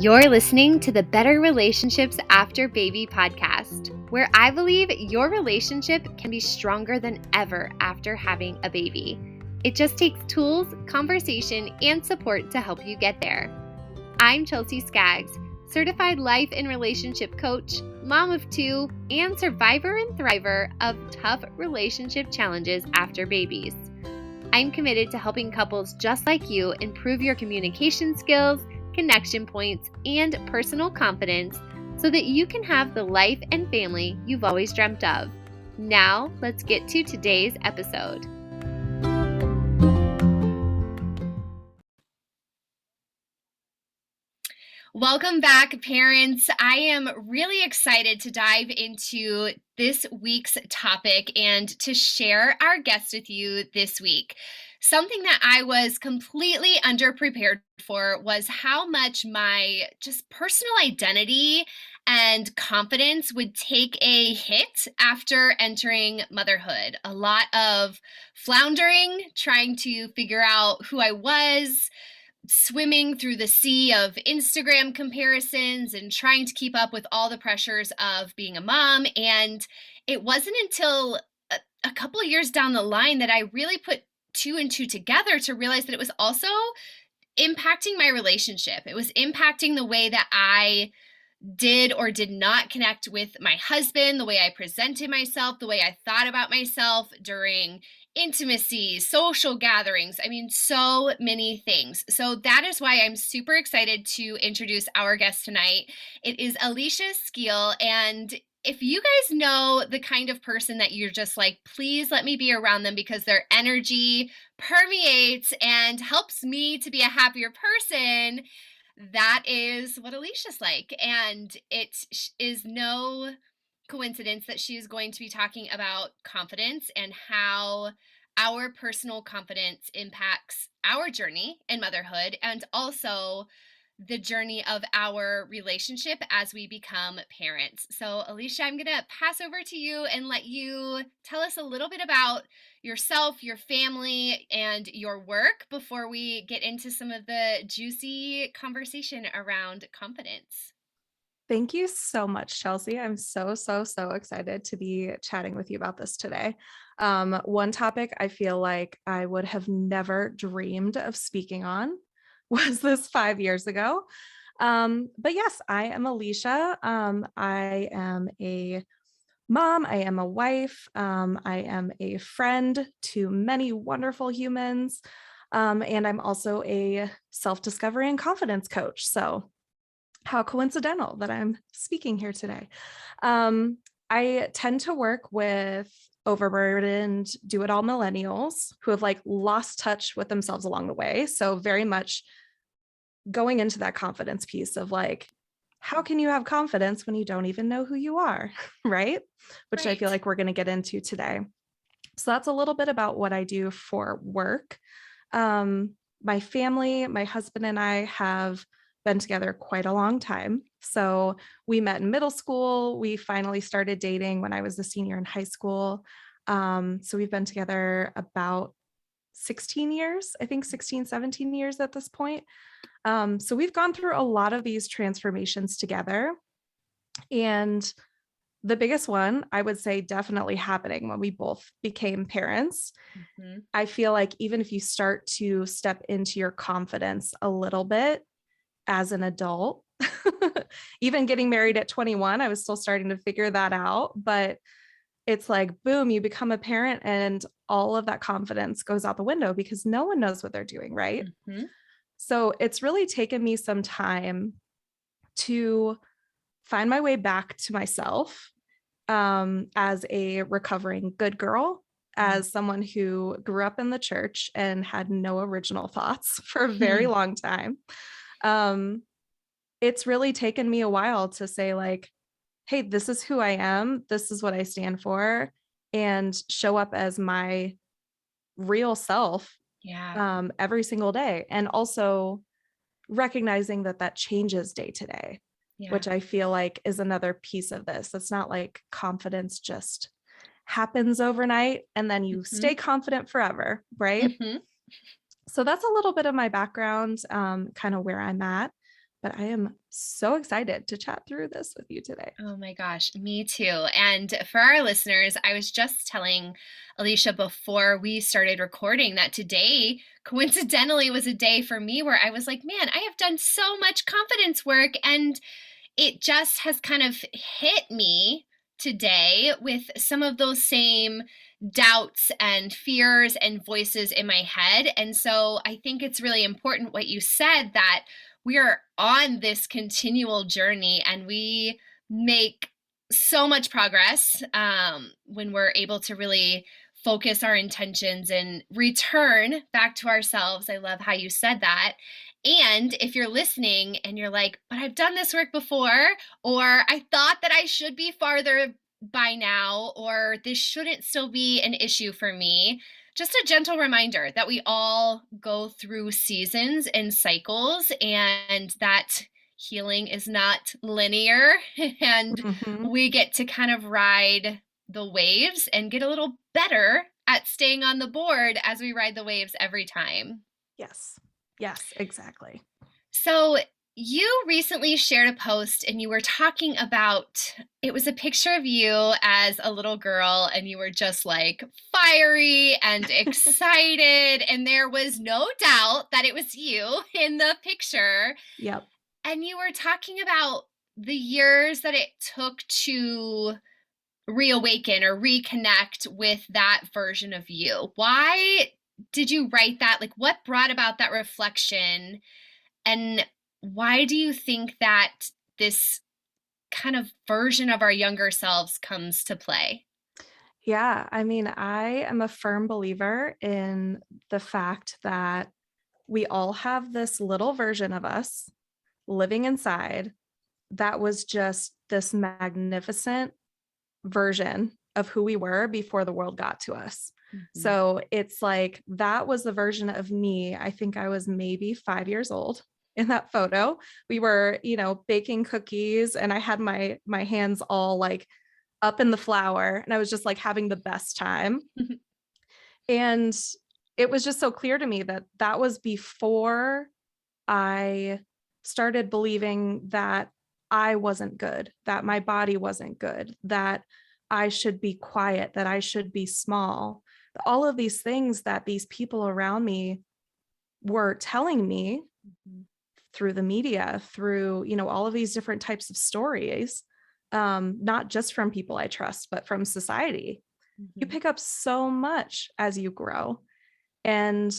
You're listening to the Better Relationships After Baby podcast, where I believe your relationship can be stronger than ever after having a baby. It just takes tools, conversation, and support to help you get there. I'm Alisha Skeel, certified life and relationship coach, mom of two, and survivor and thriver of tough relationship challenges after babies. I'm committed to helping couples just like you improve your communication skills, connection points, and personal confidence so that you can have the life and family you've always dreamt of. Now, let's get to today's episode. Welcome back, parents. I am really excited to dive into this week's topic and to share our guest with you this week. Something that I was completely underprepared for was how much my just personal identity and confidence would take a hit after entering motherhood. A lot of floundering, trying to figure out who I was, swimming through the sea of Instagram comparisons and trying to keep up with all the pressures of being a mom. And it wasn't until a couple of years down the line that I really put two and two together to realize that it was also impacting my relationship. It was impacting the way that I did or did not connect with my husband, the way I presented myself, the way I thought about myself during intimacy, social gatherings. I mean, so many things. So that is why I'm super excited to introduce our guest tonight. It is Alisha Skeel. And if you guys know the kind of person that you're just like, please let me be around them because their energy permeates and helps me to be a happier person, that is what Alisha's like. And it is no coincidence that she is going to be talking about confidence and how our personal confidence impacts our journey in motherhood and also the journey of our relationship as we become parents. So, Alisha, I'm going to pass over to you and let you tell us a little bit about yourself, your family, and your work before we get into some of the juicy conversation around confidence. Thank you so much, Chelsea. I'm so excited to be chatting with you about this today. One topic I feel like I would have never dreamed of speaking on was this 5 years ago. But yes, I am Alisha. I am a mom. I am a wife. I am a friend to many wonderful humans. And I'm also a self-discovery and confidence coach. So how coincidental that I'm speaking here today. I tend to work with overburdened, do-it-all millennials who have like lost touch with themselves along the way. So very much going into that confidence piece of like, how can you have confidence when you don't even know who you are, right? Which I feel like we're going to get into today. So that's a little bit about what I do for work. My family, my husband and I have been together quite a long time. So we met in middle school. We finally started dating when I was a senior in high school. So we've been together about 16 years, I think 16, 17 years at this point. So we've gone through a lot of these transformations together. And the biggest one, I would say, definitely happening when we both became parents. Mm-hmm. I feel like even if you start to step into your confidence a little bit as an adult, even getting married at 21, I was still starting to figure that out. But it's like, boom, you become a parent and all of that confidence goes out the window because no one knows what they're doing, right? Mm-hmm. So it's really taken me some time to find my way back to myself as a recovering good girl, as someone who grew up in the church and had no original thoughts for a very long time. It's really taken me a while to say like, hey, this is who I am. This is what I stand for, and show up as my real self every single day. And also recognizing that that changes day to day, which I feel like is another piece of this. It's not like confidence just happens overnight and then you stay confident forever, right? So that's a little bit of my background, kind of where I'm at. But I am so excited to chat through this with you today. Oh my gosh, me too. And for our listeners, I was just telling Alicia before we started recording that today, coincidentally, was a day for me where I was like, man, I have done so much confidence work. And it just has kind of hit me today with some of those same doubts and fears and voices in my head. And so I think it's really important what you said, that we are on this continual journey and we make so much progress when we're able to really focus our intentions and return back to ourselves. I love how you said that. And if you're listening and you're like, but I've done this work before, or I thought that I should be farther by now, or this shouldn't still be an issue for me, just a gentle reminder that we all go through seasons and cycles, and that healing is not linear. And Mhm. we get to kind of ride the waves and get a little better at staying on the board as we ride the waves every time. Yes. Yes, exactly. So, you recently shared a post and you were talking about, it was a picture of you as a little girl and you were just like fiery and excited. And there was no doubt that it was you in the picture. Yep. And you were talking about the years that it took to reawaken or reconnect with that version of you. Why did you write that? Like, what brought about that reflection? And why do you think that this kind of version of our younger selves comes to play? Yeah, I mean, I am a firm believer in the fact that we all have this little version of us living inside that was just this magnificent version of who we were before the world got to us. Mhm. So it's like that was the version of me. I think I was maybe 5 years old in that photo. We were, baking cookies and I had my hands all like up in the flour and I was just like having the best time. And it was just so clear to me that that was before I started believing that I wasn't good, that my body wasn't good, that I should be quiet, that I should be small. All of these things that these people around me were telling me Mhm. through the media, through, all of these different types of stories, not just from people I trust, but from society. You Mhm. pick up so much as you grow. And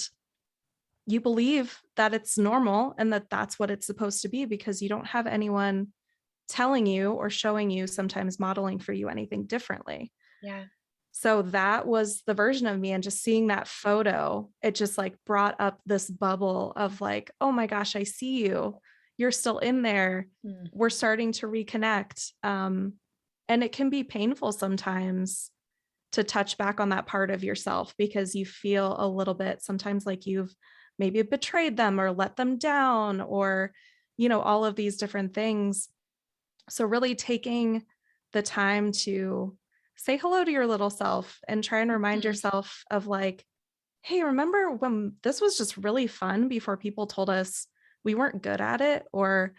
you believe that it's normal and that that's what it's supposed to be because you don't have anyone telling you or showing you, sometimes modeling for you anything differently. Yeah. So that was the version of me. And just seeing that photo, it just like brought up this bubble of like, oh my gosh, I see you. You're still in there. Mhm. We're starting to reconnect. And it can be painful sometimes to touch back on that part of yourself because you feel a little bit sometimes like you've maybe betrayed them or let them down or all of these different things. So really taking the time to say hello to your little self and try and remind Mhm. yourself of like, hey, remember when this was just really fun before people told us we weren't good at it or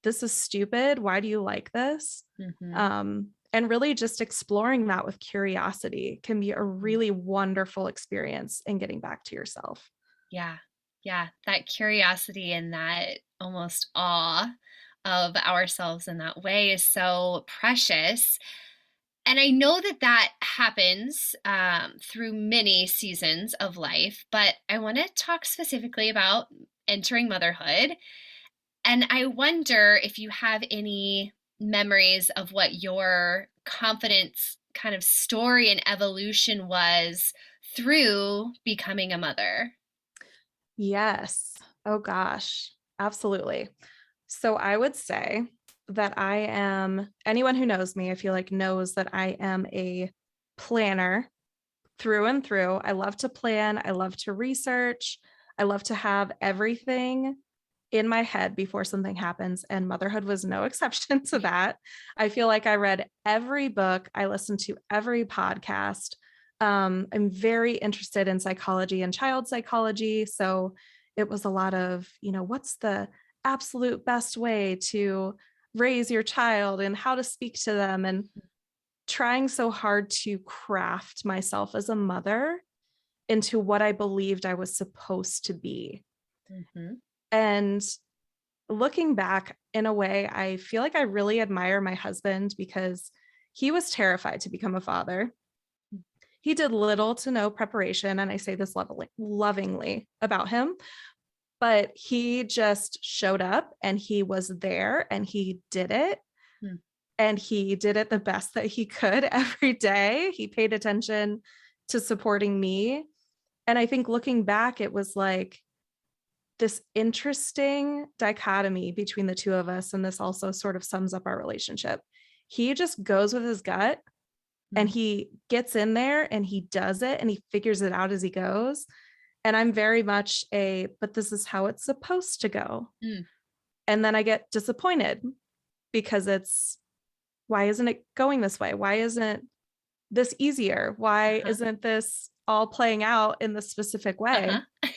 this is stupid, why do you like this? Mhm. And really just exploring that with curiosity can be a Mhm. really wonderful experience in getting back to yourself. Yeah. Yeah. That curiosity and that almost awe of ourselves in that way is so precious. And I know that that happens through many seasons of life, but I want to talk specifically about entering motherhood. And I wonder if you have any memories of what your confidence kind of story and evolution was through becoming a mother. Yes. Oh gosh, absolutely. So I would say that I am, anyone who knows me, I feel like knows that I am a planner through and through. I love to plan, I love to research, I love to have everything in my head before something happens. And motherhood was no exception to that. I feel like I read every book, I listened to every podcast. I'm very interested in psychology and child psychology. So it was a lot of, what's the absolute best way to raise your child and how to speak to them, and trying so hard to craft myself as a mother into what I believed I was supposed to be. Mm-hmm. And looking back in a way, I feel like I really admire my husband because he was terrified to become a father. He did little to no preparation, and I say this lovingly about him, but he just showed up and he was there and he did it. And he did it the best that he could every day. He paid attention to supporting me. And I think looking back, it was like this interesting dichotomy between the two of us. And this also sort of sums up our relationship. He just goes with his gut and Mm-hmm. he gets in there and he does it and he figures it out as he goes. And I'm very much but this is how it's supposed to go. And then I get disappointed because why isn't it going this way? Why isn't this easier? Why Uh-huh. isn't this all playing out in this specific way? Uh-huh.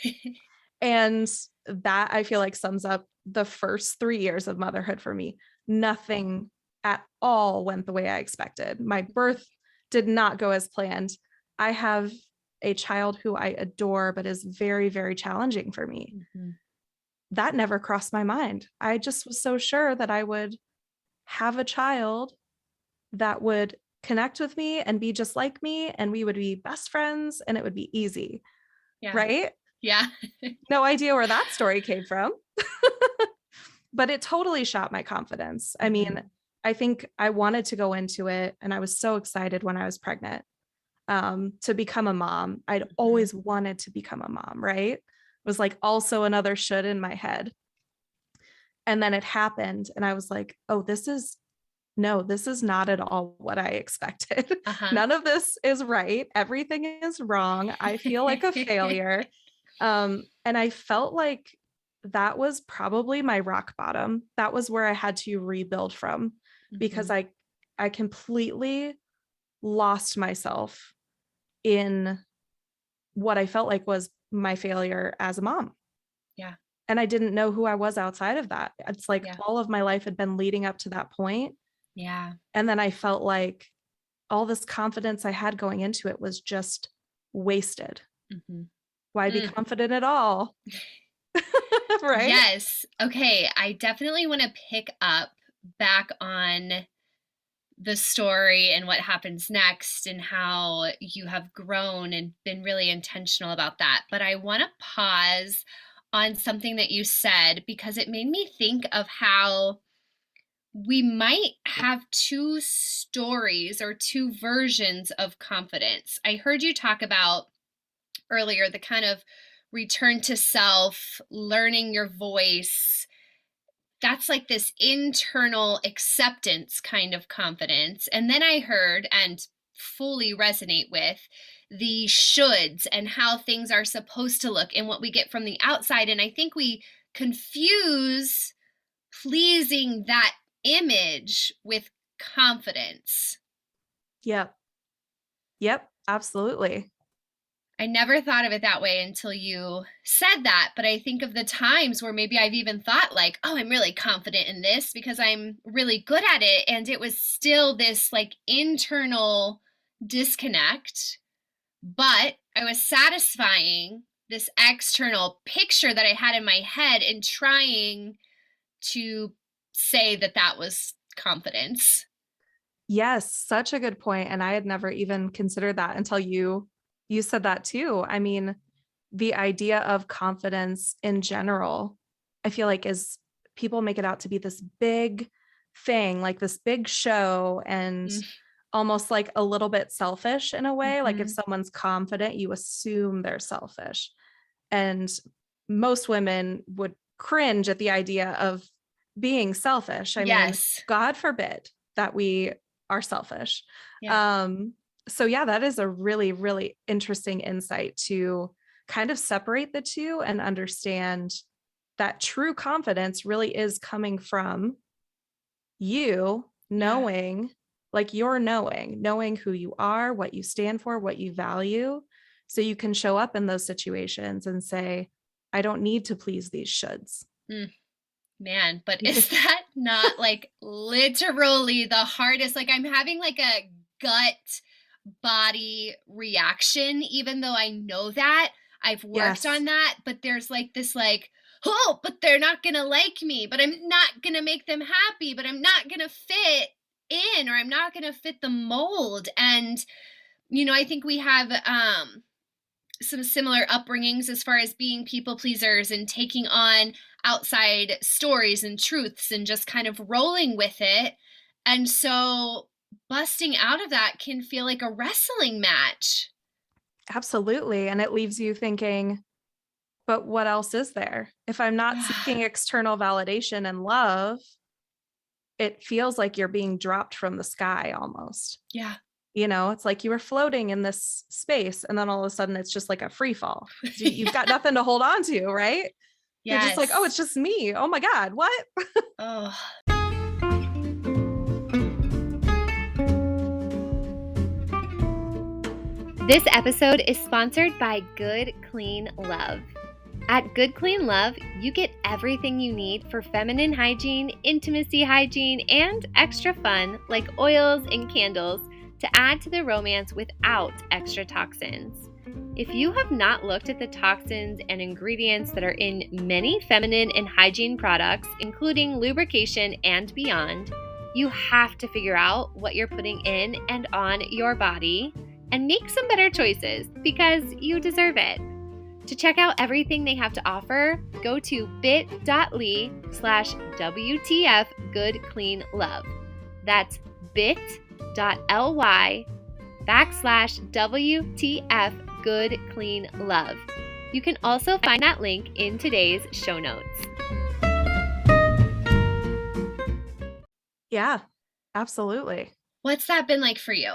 And that I feel like sums up the first 3 years of motherhood for me. Nothing at all went the way I expected. My birth did not go as planned. I have a child who I adore, but is very, very challenging for me. Mm-hmm. That never crossed my mind. I just was so sure that I would have a child that would connect with me and be just like me, and we would be best friends and it would be easy, Yeah. right? Yeah. No idea where that story came from, but it totally shot my confidence. I Mm-hmm. mean, I think I wanted to go into it and I was so excited when I was pregnant to become a mom. I'd Mm-hmm. always wanted to become a mom, right? It was like also another should in my head. And then it happened and I was like, oh, this is not at all what I expected. Uh-huh. None of this is right. Everything is wrong. I feel like a failure. And I felt like that was probably my rock bottom. That was where I had to rebuild from because Mm-hmm. I completely lost myself in what I felt like was my failure as a mom. Yeah. And I didn't know who I was outside of that. It's like Yeah. all of my life had been leading up to that point. Yeah. And then I felt like all this confidence I had going into it was just wasted. Mm-hmm. Why be Mm. confident at all? Right? Yes. Okay. I definitely want to pick up back on the story and what happens next and how you have grown and been really intentional about that. But I want to pause on something that you said because it made me think of how we might have two stories or two versions of confidence. I heard you talk about earlier the kind of return to self, learning your voice. That's like this internal acceptance kind of confidence. And then I heard and fully resonate with the shoulds and how things are supposed to look and what we get from the outside. And I think we confuse pleasing that image with confidence. Yep. Yep. Absolutely. I never thought of it that way until you said that, but I think of the times where maybe I've even thought like, "Oh, I'm really confident in this because I'm really good at it," and it was still this like internal disconnect, but I was satisfying this external picture that I had in my head and trying to say that that was confidence. Yes, such a good point. And I had never even considered that until you said that too. I mean, the idea of confidence in general, I feel like is people make it out to be this big thing, like this big show and almost like a little bit selfish in a way. Like if Mm-hmm. someone's confident, you assume they're selfish. And most women would cringe at the idea of being selfish. I mean, Yes. God forbid that we are selfish. Yeah. Um, so yeah, that is a really, really interesting insight to kind of separate the two and understand that true confidence really is coming from you Yeah. knowing, like you're knowing who you are, what you stand for, what you value. So you can show up in those situations and say, I don't need to please these shoulds. Mm. Man, but is that not like literally the hardest? Like I'm having like a gut body reaction, even though I know that I've worked Yes, on that. But there's like this, like, oh, but they're not going to like me, but I'm not going to make them happy, but I'm not going to fit in, or I'm not going to fit the mold. And, I think we have, some similar upbringings as far as being people pleasers and taking on outside stories and truths and just kind of rolling with it. And so busting out of that can feel like a wrestling match. absolutely. And it leaves you thinking, but what else is there? If I'm not Yeah. seeking external validation and love, it feels like you're being dropped from the sky almost. Yeah. It's like you were floating in this space and then all of a sudden it's just like a free fall. So you've got Yeah. nothing to hold on to, right? You're just like, oh, Yes. it's just me. Oh my God, what? Oh. This episode is sponsored by Good Clean Love. At Good Clean Love, you get everything you need for feminine hygiene, intimacy hygiene, and extra fun like oils and candles to add to the romance without extra toxins. If you have not looked at the toxins and ingredients that are in many feminine and hygiene products, including lubrication and beyond, you have to figure out what you're putting in and on your body and make some better choices because you deserve it. To check out everything they have to offer, go to bit.ly/WTF Good Clean Love. That's bit.ly/WTF Good Clean Love. You can also find that link in today's show notes. Yeah, absolutely. What's that been like for you?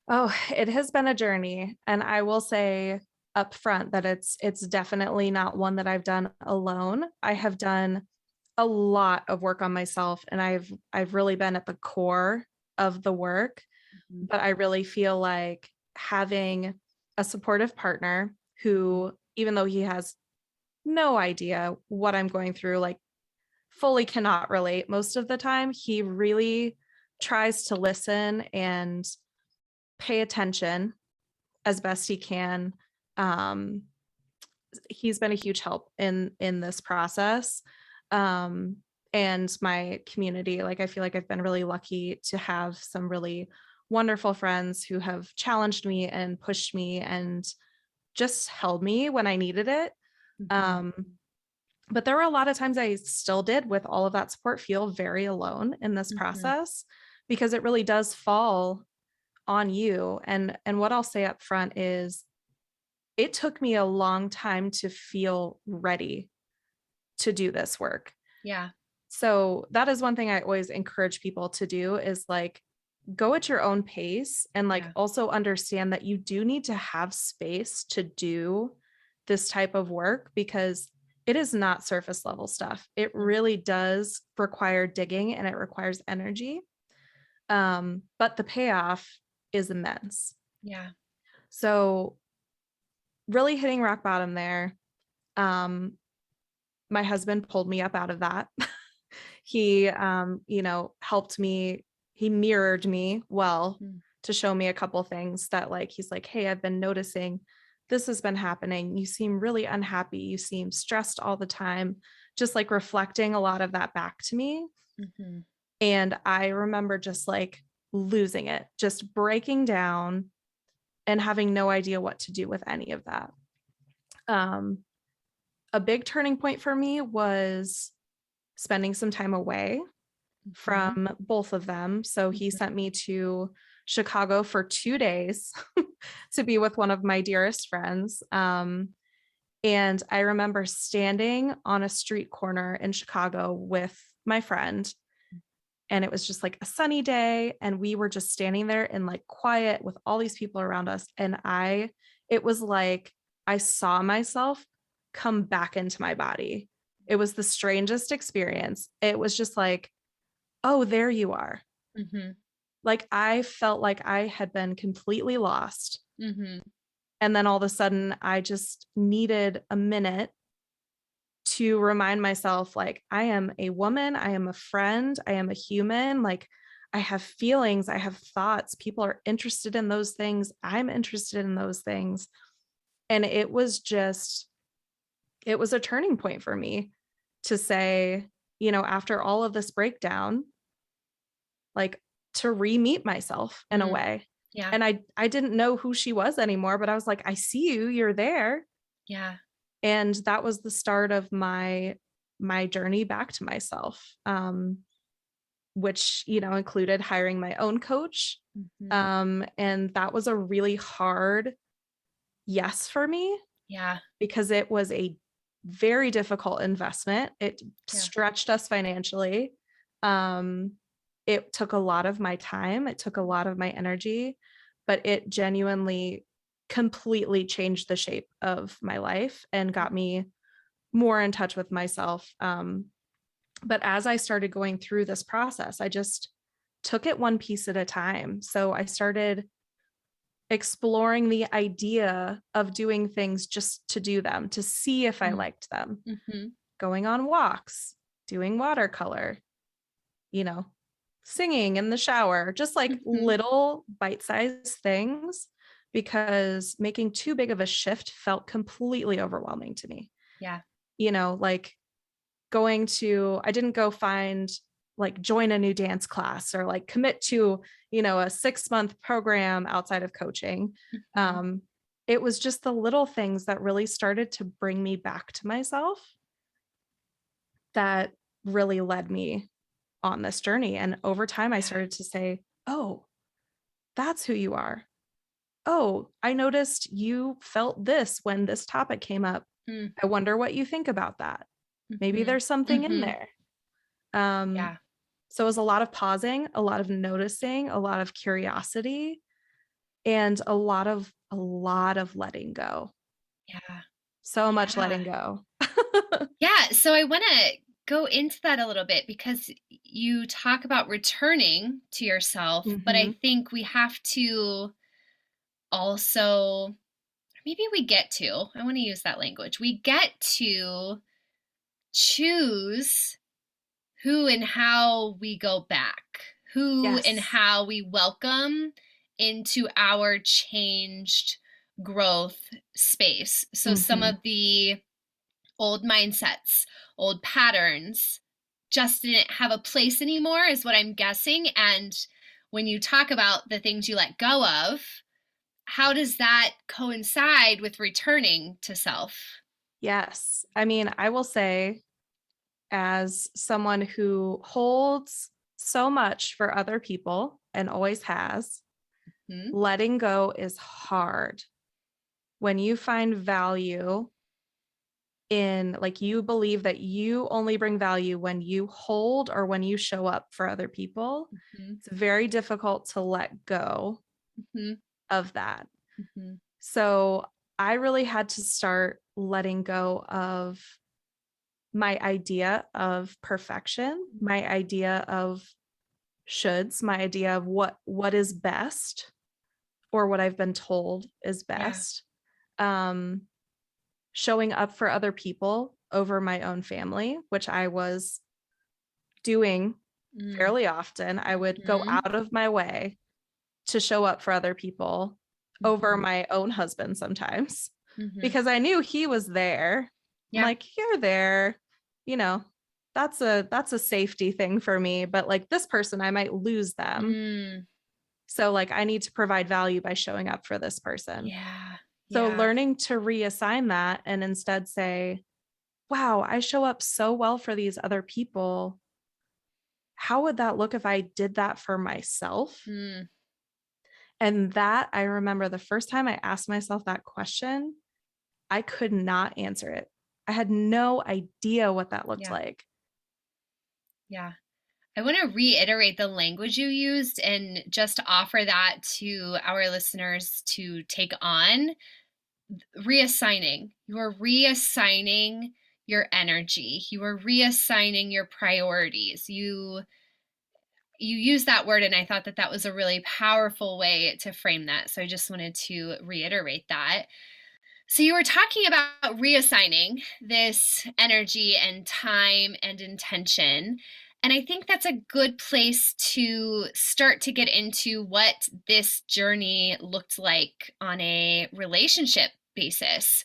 Oh, it has been a journey. And I will say up front that it's definitely not one that I've done alone. I have done a lot of work on myself and I've really been at the core of the work, Mhm. but I really feel like having a supportive partner who, even though he has no idea what I'm going through, like fully cannot relate most of the time, he really tries to listen and pay attention as best he can. Um, he's been a huge help in this process. Um, and my community, like I feel like I've been really lucky to have some really wonderful friends who have challenged me and pushed me and just held me when I needed it. Mhm. Um, but there were a lot of times I still did with all of that support feel very alone in this Mhm. process because it really does fall on you. And what I'll say up front is it took me a long time to feel ready to do this work. Yeah. So that is one thing I always encourage people to do is like go at your own pace and like Yeah. also understand that you do need to have space to do this type of work because it is not surface level stuff. It Mm. really does require digging and it requires energy. But the payoff is immense. Yeah. So really hitting rock bottom there. Um, my husband pulled me up out of that. He, helped me. He mirrored me well Mm. to show me a couple things that like, he's like, hey, I've been noticing this has been happening. You seem really unhappy. You seem stressed all the time, just like reflecting a lot of that back to me. Mhm. And I remember just like losing it, just breaking down and having no idea what to do with any of that. Um, a big turning point for me was spending some time away Mhm. from both of them. So he Mhm. sent me to Chicago for 2 days to be with one of my dearest friends. And I remember standing on a street corner in Chicago with my friend, and it was just like a sunny day. And we were just standing there in like quiet with all these people around us. And it was like I saw myself come back into my body. It was the strangest experience. It was just like, oh, there you are. Mhm. Like I felt like I had been completely lost. Mhm. And then all of a sudden, I just needed a minute to remind myself, like, I am a woman, I am a friend, I am a human. Like, I have feelings, I have thoughts. People are interested in those things. I'm interested in those things. And it was a turning point for me to say, after all of this breakdown, like, to re-meet myself in a Mm, way. yeah. And I didn't know who she was anymore, but I was like, I see you, you're there. Yeah. And that was the start of my journey back to myself, which, included hiring my own coach. Mhm. And that was a really hard yes for me Yeah. because it was a very difficult investment. It Yeah. stretched us financially. Um, it took a lot of my time, it took a lot of my energy, but it genuinely completely changed the shape of my life and Mm, got me more in touch with myself. But as I started going through this process, I just took it one piece at a time. So I started exploring the idea of doing things just to do them, to see if I mm, liked them, mhm, going on walks, doing watercolor, you know, singing in the shower, just like mhm. little bite sized things, because making too big of a shift felt completely overwhelming to me. Yeah. Like I didn't go find, like, join a new dance class or like commit to, a 6-month program outside of coaching. Mhm. Um, it was just the little things that really started to bring me back to myself that really led me on this journey. And over time, I Yeah. started to say, oh, that's who you are. Oh, I noticed you felt this when this topic came up. Mm, I wonder what you think about that. Maybe mhm. there's something in Mhm. there. Um, Yeah. So it was a lot of pausing, a lot of noticing, a lot of curiosity, and a lot of letting go. Yeah. So much Yeah. letting go. Yeah, so I wanna go into that a little bit because you talk about returning to yourself, but I Mhm. think we have to also, or maybe we get to, I wanna use that language. We get to choose who and how we go back, who and Yes. how we welcome into our changed growth space. So some of Mhm. the old mindsets, old patterns just didn't have a place anymore, is what I'm guessing. And when you talk about the things you let go of, how does that coincide with returning to self? Yes. I mean, I will say, as someone who holds so much for other people and always has, Hmm? letting go is hard. When you find value in, like, you believe that you only bring value when you hold or when you show up for other people, Hmm. it's very difficult to let go Hmm. of that. Hmm. So I really had to start letting go of my idea of perfection, my idea of shoulds, my idea of what is best, or what I've been told is Yeah. best. Um, Showing up for other people over my own family, which I was doing Mm. fairly often. I would go Hmm. out of my way to show up for other people over Hmm. my own husband sometimes Hmm. because I knew he was there. I'm Yeah. like, you're there, you know, that's a safety thing for me, but like this person, I might lose them. Mm. So like I need to provide value by showing up for this person. Yeah. So Yeah. learning to reassign that and instead say, wow, I show up so well for these other people. How would that look if I did that for myself? Mm. And that, I remember the first time I asked myself that question, I could not answer it. I had no idea what that looked Yeah. like. Yeah. I want to reiterate the language you used and just offer that to our listeners to take on. Reassigning. You are reassigning your energy. You are reassigning your priorities. You use that word and I thought that that was a really powerful way to frame that. So I just wanted to reiterate that. So you were talking about reassigning this energy and time and intention. And I think that's a good place to start to get into what this journey looked like on a relationship basis.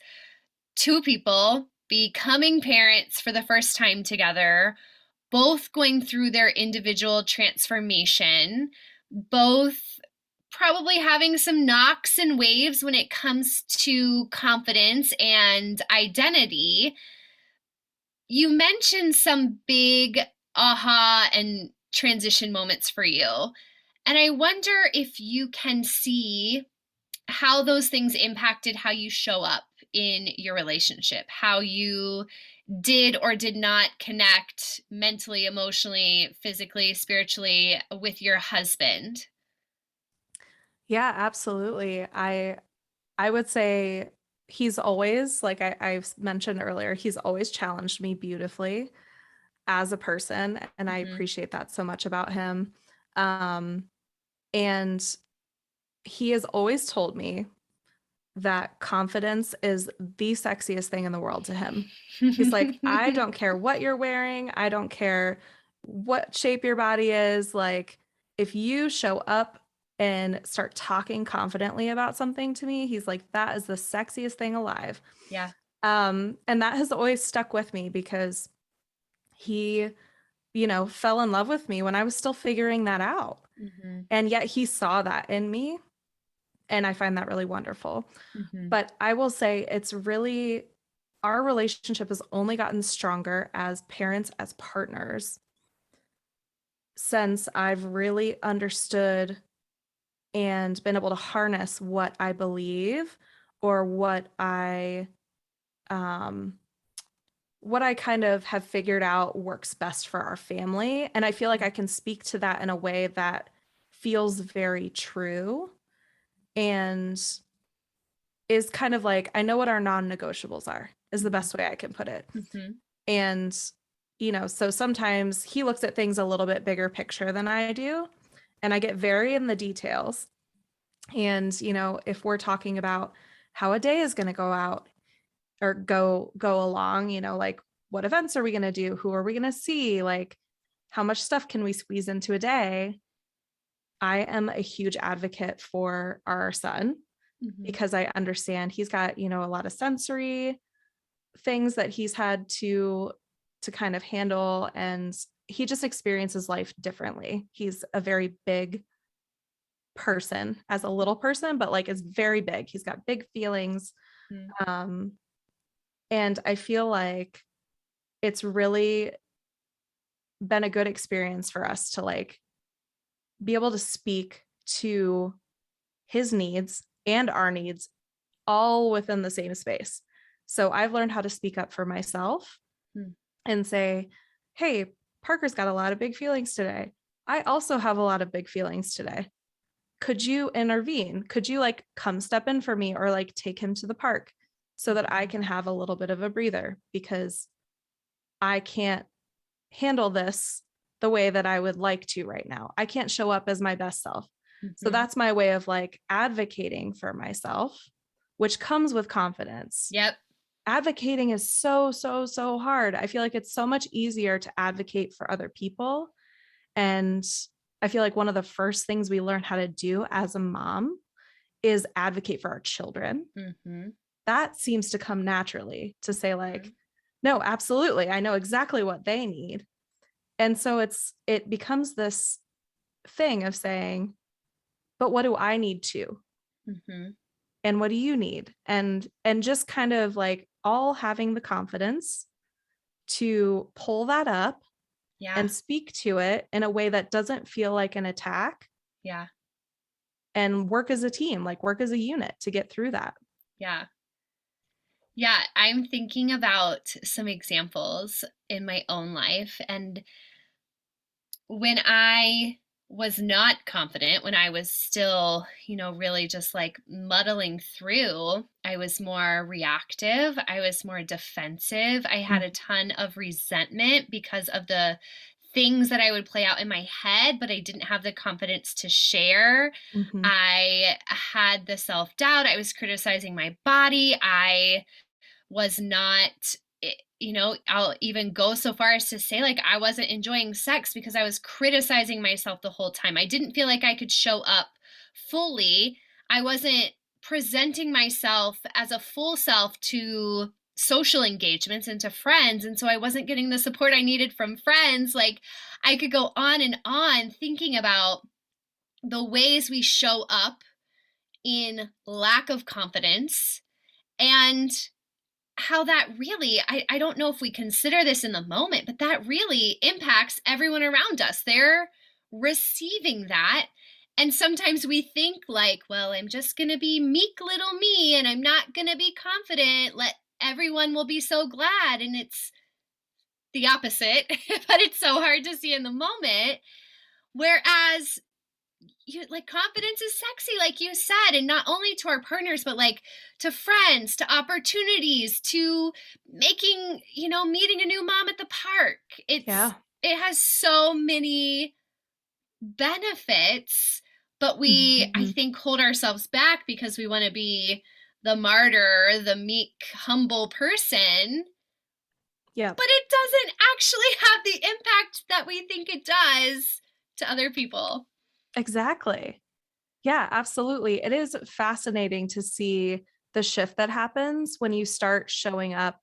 Two people becoming parents for the first time together, both going through their individual transformation, both probably having some knocks and waves when it comes to confidence and identity. You mentioned some big aha and transition moments for you. And I wonder if you can see how those things impacted how you show up in your relationship, how you did or did not connect mentally, emotionally, physically, spiritually with your husband. Yeah, absolutely. I would say he's always, like I've mentioned earlier, he's always challenged me beautifully as a person, and I Mhm. appreciate that so much about him. Um, and he has always told me that confidence is the sexiest thing in the world to him. He's like, I don't care what you're wearing, I don't care what shape your body is. Like, if you show up and start talking confidently about something to me, he's like, that is the sexiest thing alive. Yeah. And that has always stuck with me because he, fell in love with me when I was still figuring that out. Mhm. And yet he saw that in me. And I find that really wonderful. Mhm. But I will say it's really, our relationship has only gotten stronger as parents, as partners, since I've really understood and been able to harness what I believe or um what I kind of have figured out works best for our family. And I feel like I can speak to that in a way that feels very true and is kind of like, I know what our non-negotiables are, is the Mhm. best way I can put it. Mhm. And, so sometimes he looks at things a little bit bigger picture than I do. And I get very in the details. And, if we're talking about how a day is going to go out or go along, like what events are we going to do? Who are we going to see? Like how much stuff can we squeeze into a day? I am a huge advocate for our son Mhm. because I understand he's got, a lot of sensory things that he's had to kind of handle, and he just experiences life differently. He's a very big person as a little person, but like is very big. He's got big feelings. Mhm. Um and I feel like it's really been a good experience for us to like be able to speak to his needs and our needs all within the same space. So I've learned how to speak up for myself Mhm. and say, hey, Parker's got a lot of big feelings today. I also have a lot of big feelings today. Could you intervene? Could you like come step in for me or like take him to the park so that I Mhm. can have a little bit of a breather because I can't handle this the way that I would like to right now. I can't show up as my best self. So Mhm. that's my way of like advocating for myself, which comes with confidence. Yep. Advocating is so, so, so hard. I feel like it's so much easier to advocate for other people. And I feel like one of the first things we learn how to do as a mom is advocate for our children. Mhm. That seems to come naturally to say, like, Mhm. no, absolutely. I know exactly what they need. And so it becomes this thing of saying, but what do I need to? Mhm. And what do you need? And just kind of like all having the confidence to pull that up Yeah. and speak to it in a way that doesn't feel like an attack Yeah. and work as a team, like work as a unit to get through that. Yeah. Yeah, I'm thinking about some examples in my own life. And when I was not confident, when I was still, really just like muddling through, I was more reactive. I was more defensive. I had a ton of resentment because of the things that I would play out in my head, but I didn't have the confidence to share. Mhm. I had the self doubt. I was criticizing my body. I was not, I'll even go so far as to say, like, I wasn't enjoying sex because I was criticizing myself the whole time. I didn't feel like I could show up fully. I wasn't presenting myself as a full self to social engagements and to friends. And so I wasn't getting the support I needed from friends. Like, I could go on and on thinking about the ways we show up in lack of confidence and how that really, I don't know if we consider this in the moment, but that really impacts everyone around us. They're receiving that. And sometimes we think like, well, I'm just going to be meek little me and I'm not going to be confident. Let everyone will be so glad. And it's the opposite, but it's so hard to see in the moment. Whereas you like confidence is sexy, like you said, and not only to our partners, but like to friends, to opportunities, to making, meeting a new mom at the park. Yeah. It has so many benefits, but we, I Mhm. think, hold ourselves back because we want to be the martyr, the meek, humble person. Yep. But it doesn't actually have the impact that we think it does to other people. Exactly. Yeah, absolutely. It is fascinating to see the shift that happens when you start showing up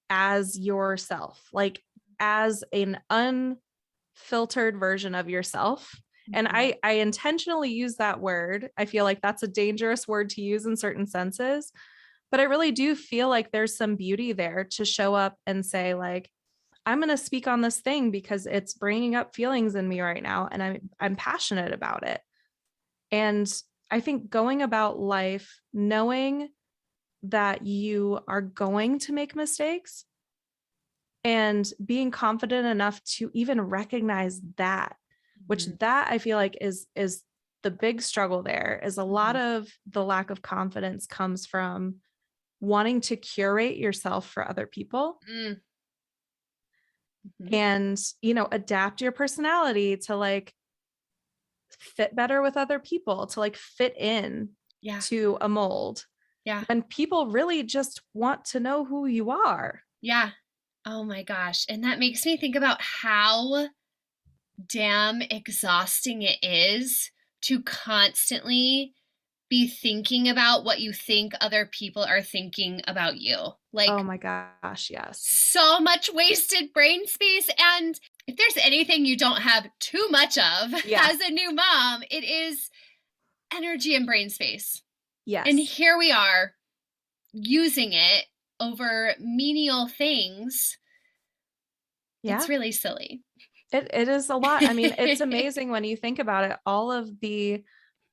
as yourself, like as an unfiltered version of yourself. And Mhm. I intentionally use that word. I feel like that's a dangerous word to use in certain senses, but I really do feel like there's some beauty there to show up and say like, I'm going to speak on this thing because it's bringing up feelings in me right now and I'm passionate about it. And I think going about life knowing that you are going to make mistakes and being confident enough to even recognize that, which Mhm. that I feel like is the big struggle. There is a lot Mhm. of the lack of confidence comes from wanting to curate yourself for other people Mm. Mhm. and, adapt your personality to like fit better with other people, to like fit in Yeah. to a mold Yeah. when people really just want to know who you are. Yeah. Oh my gosh. And that makes me think about how damn exhausting it is to constantly be thinking about what you think other people are thinking about you. Oh Like, my gosh, yes. so much wasted brain space. And if there's anything you don't have too much of Yeah. as a new mom, it is energy and brain space. And Yes. here we are using it over menial things. Yeah. It's really silly. It is a lot. I mean, it's amazing when you think about it, all of the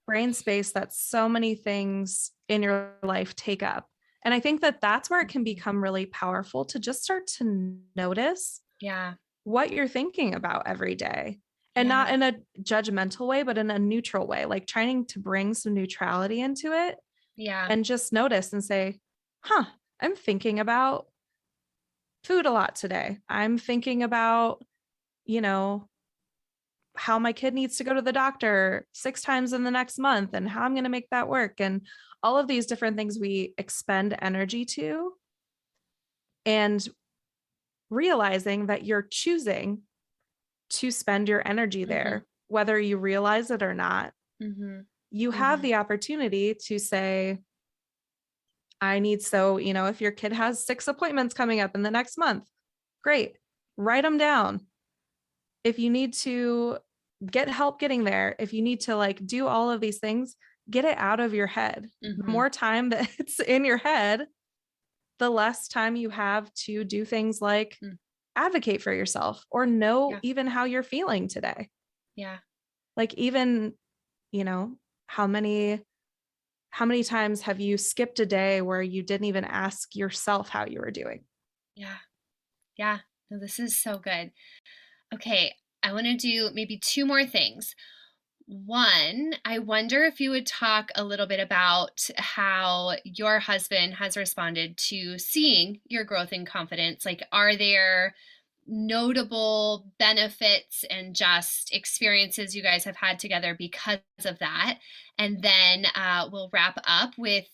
brain space that so many things in your life take up. And I think that that's where it can Mhm. become really powerful to just start to notice Yeah. what you're thinking about every day. And not Yeah. in a judgmental way, but in a neutral way, like trying to bring some neutrality into it Yeah. and just notice and say, huh, I'm thinking about food a lot today. I'm thinking about, you know, how my kid needs to go to the doctor 6 times in the next month and how I'm going to make that work. And all of these different things we expend energy to, and realizing that you're choosing to spend your energy Mhm. there, whether you realize it or not. Mhm. You have Mhm. the opportunity to say, I need so, if your kid has 6 appointments coming up in the next month, great, write them down. If you need to get help getting there, if you need to like do all of these things, get it out of your head. The Mhm. more time that it's in your head, the less time you have to do things like Mm. advocate for yourself or know Yeah. even how you're feeling today. Yeah. Like even, you know, how many times have you skipped a day where you didn't even ask yourself how you were doing? Yeah. Yeah. No, this is so good. Okay, I want to do maybe two more things. One, I wonder if you would talk a little bit about how your husband has responded to seeing your growth in confidence. Like, are there notable benefits and just experiences you guys have had together because of that. And then we'll wrap up with,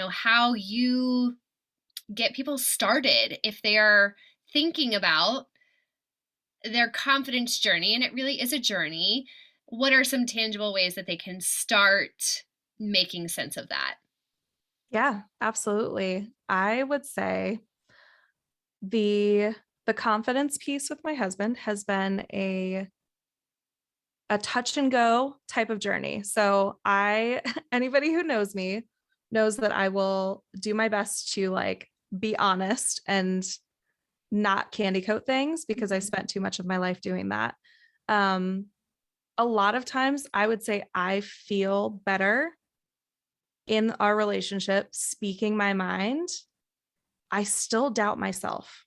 how you get people started if they are thinking about their confidence journey. And it really is a journey. What are some tangible ways that they can start making sense of that? Yeah, absolutely. I would say the the confidence piece with my husband has been a touch and go type of journey. So I anybody who knows me knows that I will do my best to like be honest and not candy coat things because I Mhm. spent too much of my life doing that. Um a lot of times I would say I feel better in our relationship speaking my mind. I still doubt myself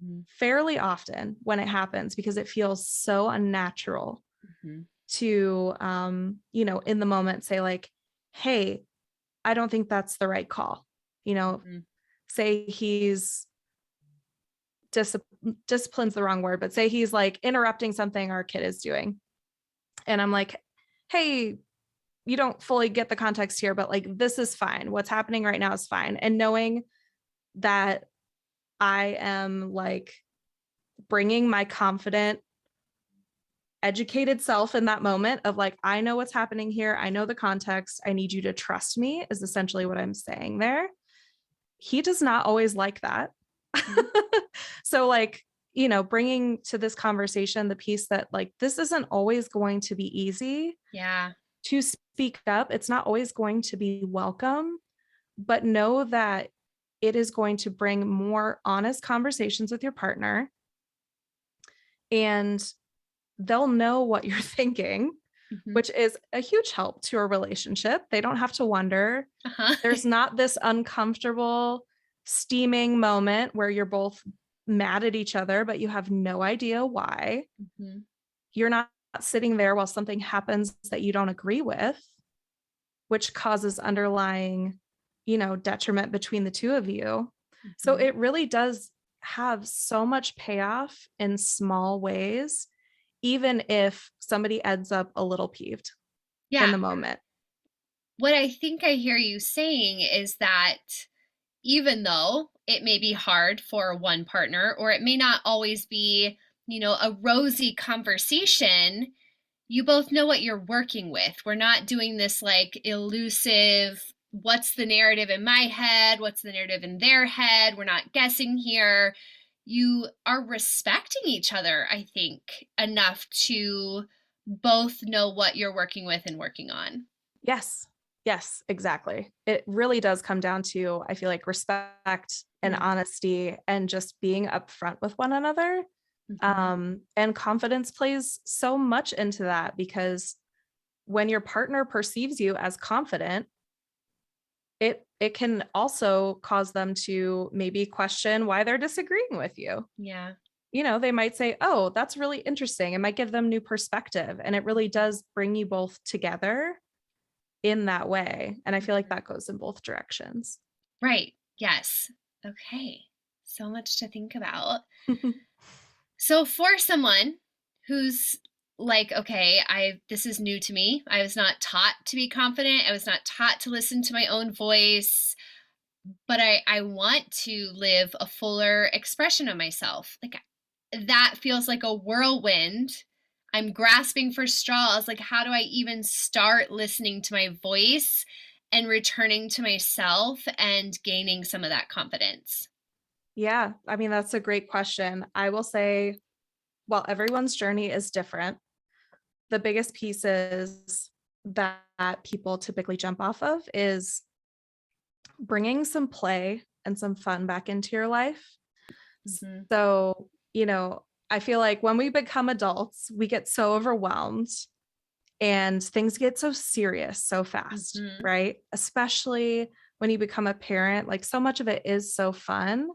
Mhm. fairly often when it happens because it feels so unnatural Mhm. to in the moment say like, hey, I don't think that's the right call. you know Mhm. Say he's dis- discipline's the wrong word, but say he's like interrupting something our kid is doing, and I'm like, hey, you don't fully get the context here, but like this is fine, what's happening right now is fine. And knowing that I am like bringing my confident educated self in that moment of like, I know what's happening here, I know the context, I need you to trust me, is essentially what I'm saying there. He does not always like that. Mhm. So like, bringing to this conversation the piece that like this isn't always going to be easy Yeah. to speak up, it's not always going to be welcome, but know that it is going to bring more honest conversations with your partner, and they'll know what you're thinking, Mhm. which is a huge help to a relationship. They don't have to wonder. Uh-huh. There's not this uncomfortable, steaming moment where you're both mad at each other, but you have no idea why. Mhm. You're not sitting there while something happens that you don't agree with, which causes underlying, detriment between the two of you. So Mhm. it really does have so much payoff in small ways, even if somebody ends up a little peeved in Yeah. the moment. What I think I hear you saying is that even though it may be hard for one partner, or it may not always be, a rosy conversation, you both know what you're working with. We're not doing this like elusive, what's the narrative in my head? What's the narrative in their head? We're not guessing here. You are respecting each other, I think, enough to both know what you're working with and working on. Yes. Yes, exactly. It really does come down to, I feel like, respect and Mm. honesty and just being upfront with one another. Mhm. And confidence plays so much into that because when your partner perceives you as confident, it can also cause them to maybe question why they're disagreeing with you. Yeah. They might say, oh, that's really interesting. It might give them new perspective. And it really Mhm. does bring you both together in that way. And I feel like Mhm. that goes in both directions. Right. Yes. Okay. So much to think about. So for someone who's like, okay, I this is new to me. I was not taught to be confident. I was not taught to listen to my own voice, but I want to live a fuller expression of myself. Like that feels like a whirlwind. I'm grasping for straws. Like, how do I even start listening to my voice and returning to myself and gaining some of that confidence? Yeah, I mean, that's a great question. I will say, while everyone's journey is different, the biggest pieces that people typically jump off of is bringing some play and some fun back into your life. Hmm. So, I feel like when we become adults, we get so overwhelmed and things get so serious so fast, Hmm. right? Especially when you become a parent, like so much of it is so fun,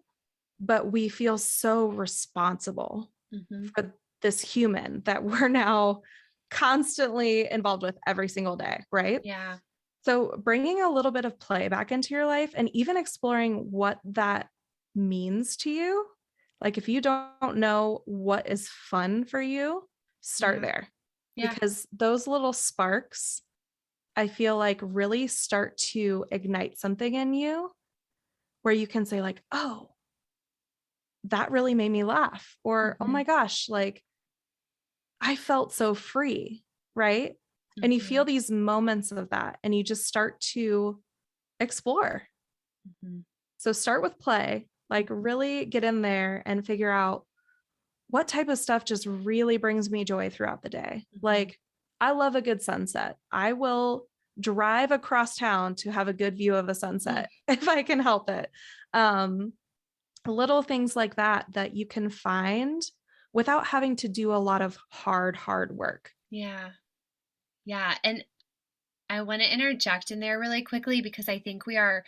but we feel so responsible Hmm. for this human that we're now constantly involved with every single day, right? Yeah. So, bringing a little bit of play back into your life and even exploring what that means to you Like if you don't know what is fun for you, start Yeah. there Yeah. because those little sparks, I feel like really start to ignite something in you where you can say like, "Oh, that really made me laugh," or "Oh my Mhm. gosh, like I felt so free," right? And you feel Mhm. these moments of that and you just start to explore. Mhm. So start with play, like really get in there and figure out what type of stuff just really brings me joy throughout the day. Mhm. Like, I love a good sunset. I will drive across town to have a good view of a Mhm. sunset if I can help it. Um, Little things like that that you can find without having to do a lot of hard work. Yeah. Yeah, and I wanna interject in there really quickly because I think we are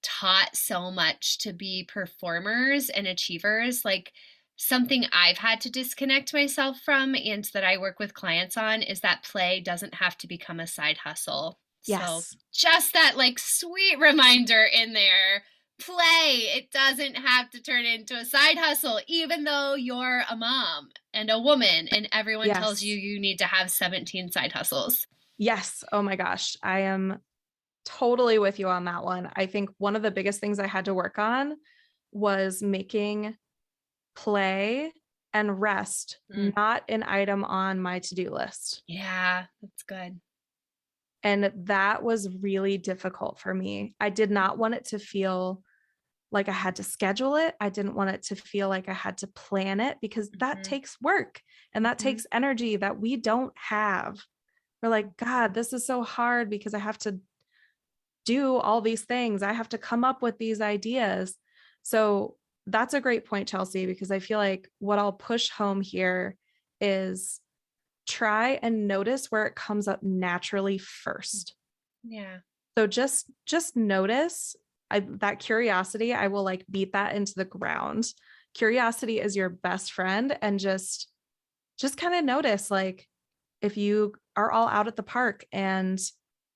taught so much to be performers and achievers. Like something I've had to disconnect myself from and that I work with clients on is that play doesn't have to become a side hustle. So Yes. just that like sweet reminder in there. Play, it doesn't have to turn into a side hustle, even though you're a mom and a woman, and everyone tells you Yes. you need to have 17 side hustles. Yes. Oh my gosh. I am totally with you on that one. I think one of the biggest things I had to work on was making play and rest Mm, not an item on my to-do list. yeah, that's good. And that was really difficult for me. I did not want it to feel like I had to schedule it. I didn't want it to feel like I had to plan it because that Mhm, takes work and that mhm, takes energy that we don't have. We're like, God, this is so hard because I have to do all these things. I have to come up with these ideas. So that's a great point, Chelsea, because I feel like what I'll push home here is try and notice where it comes up naturally mm, first. yeah. So just notice that curiosity. I will like beat that into the ground. Curiosity is your best friend and just kind of notice like if you are all out at the park and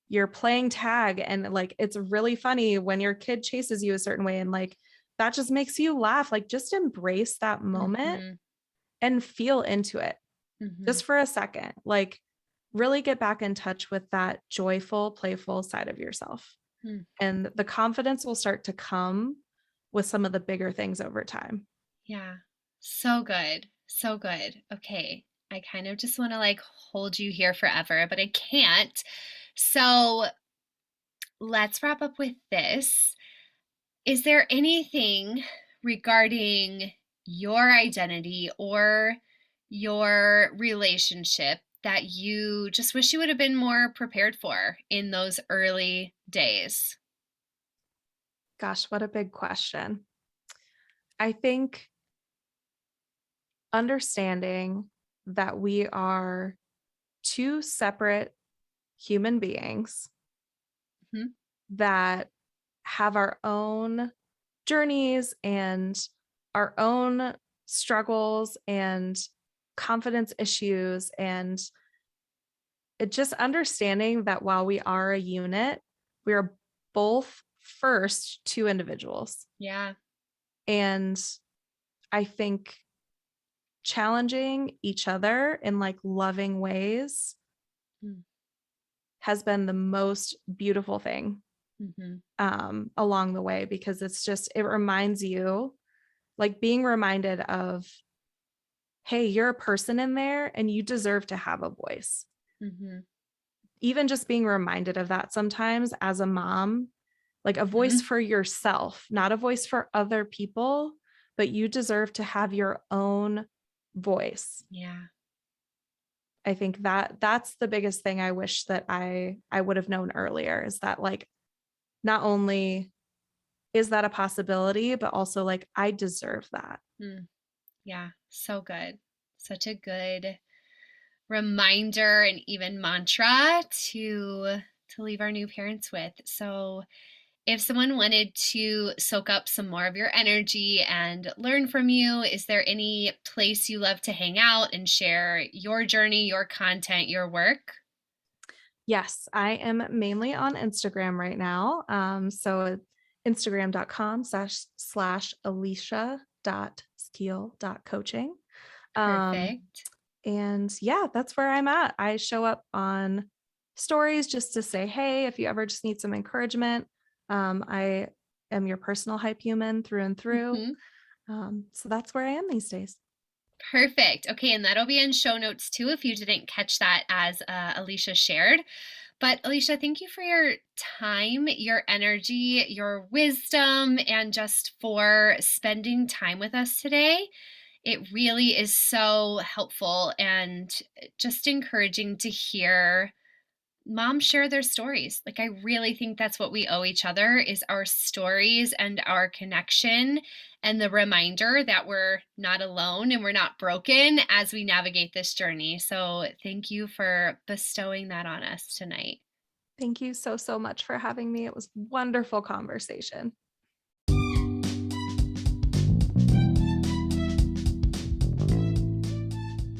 you're playing tag and like it's really funny when your kid chases you a certain way and like that just makes you laugh, like just embrace that moment Mhm, and feel into it mhm, just for a second. Like really get back in touch with that joyful, playful side of yourself. mm, And the confidence will start to come with some of the bigger things over time. yeah. So good, so good. Okay, I kind of just wanna, like, hold you here forever, but I can't. So, let's wrap up with this. Is there anything regarding your identity or your relationship that you just wish you would have been more prepared for in those early days? Gosh, what a big question. I think understanding that we are two separate human beings Mhm, that have our own journeys and our own struggles and confidence issues and it just understanding that while we are a unit, we are both first two individuals. yeah, And I think challenging each other in like loving ways mm, has been the most beautiful thing mhm, along the way because it's just, it reminds you, like being reminded of, hey, you're a person in there and you deserve to have a voice. mhm, Even just being reminded of that sometimes as a mom, like a voice mhm, for yourself, not a voice for other people, but you deserve to have your own voice. yeah, I think that that's the biggest thing I wish that I would have known earlier is that like not only is that a possibility, but also like I deserve that. mm, yeah, so good. Such a good reminder and even mantra to leave our new parents with. So, if someone wanted to soak up some more of your energy and learn from you, is there any place you love to hang out and share your journey, your content, your work? Yes, I am mainly on Instagram right now. So Instagram.com/Alisha.Skeel. alishskeel.coaching. Um, Perfect. and yeah, that's where I'm at. I show up on stories just to say, hey, if you ever just need some encouragement, I am your personal hype human through and through. Mhm. So that's where I am these days. Perfect. Okay, and that'll be in show notes too if you didn't catch that as Alicia shared. But Alicia, thank you for your time, your energy, your wisdom, and just for spending time with us today. It really is so helpful and just encouraging to hear moms share their stories. Like, I really think that's what we owe each other is our stories and our connection and the reminder that we're not alone and we're not broken as we navigate this journey. So thank you for bestowing that on us tonight. Thank you so, so much for having me. It was wonderful conversation.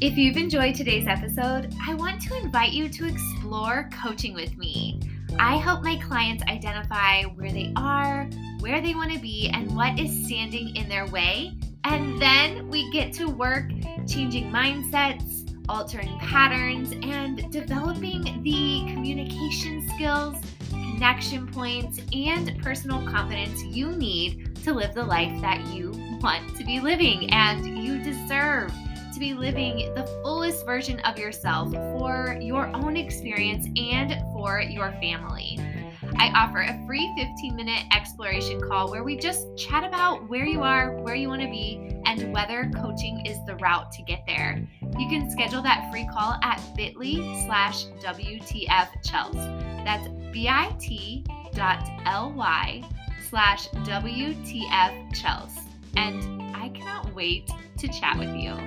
If you've enjoyed today's episode, I want to invite you to explore coaching with me. I help my clients identify where they are, where they want to be, and what is standing in their way. And then we get to work changing mindsets, altering patterns, and developing the communication skills, connection points, and personal confidence you need to live the life that you want to be living and you deserve to be living the fullest version of yourself for your own experience and for your family. I offer a free 15-minute exploration call where we just chat about where you are, where you want to be, and whether coaching is the route to get there. You can schedule that free call at bit.ly/WTFChels. That's bit.ly/WTFChels. And I cannot wait to chat with you.